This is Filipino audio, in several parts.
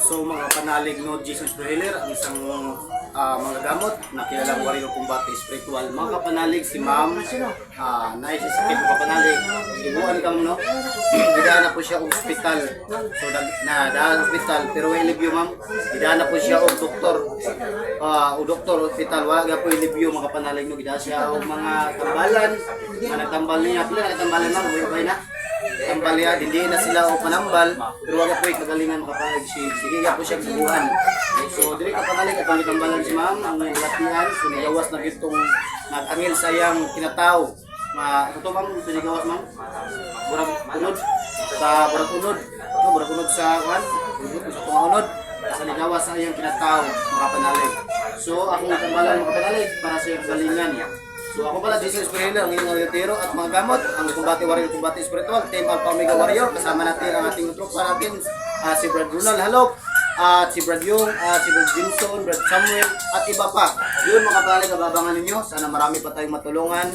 So mga panalig no Jesus Preheller, ang isang mga gamot na kilalang warrior combate spiritual. Mga kapanalig si ma'am, nais sa sakit mga kapanalig. Ibuan ka mo no? Gidaan na po siya og hospital. So daan hospital pero way review ma'am. Gidaan na po siya og doktor. O doktor hospital wala ga po review mga kapanalig no. Gidaan siya og mga tambalan. Nagtambal niya, pila nagtambalan ma'am, way na. Tambal ya, hindi na sila o panambal, pero wala po kagalingan makapalig sige nga po siya subuhan. So dili ka panalig at ang tambalan si ma'am, ang latihan, so nigawas na gitong nag-angil sayang kinataw. Ito ma'am, sinigawas ma'am, burag unod, burag unod sa kwan, sa tungaunod, sa nigawas sayang kinataw, makapanalig. So akong tambalan makapanalig para sa kagalingan. So ako pala, Jesus Preheller, ang inyong retiro at mga gamot, ang Kumbate Warrior, Kumbate Spiritual, Team Alpha Omega Warrior. Kasama natin ang ating tropa natin, si Brad Ronald Halok, at si Brad Yung, si Brad Jimson, Brad Samuel, at iba pa. Yun mga kapanalig, kababangan ninyo. Sana marami pa tayong matulungan.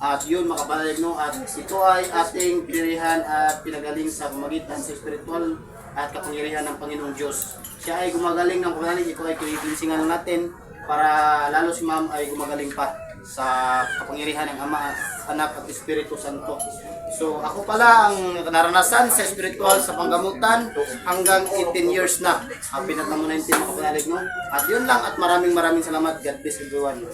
At yun mga kapanalig, no? At ito ay ating pinirihan at pinagaling sa pamagitan sa spiritual at kapangyarihan ng Panginoong Diyos. Siya ay gumagaling ng kapanalig, ito ay kinikilinsingan natin para lalo si ma'am ay gumagaling pa sa kapangyarihan ng Ama, Anak at Espiritu Santo. So ako pala ang naranasan sa spiritual sa panggamutan hanggang 18 years na. Happy na tamo 19 mga kapanalig no. At yun lang at maraming salamat. God bless everyone.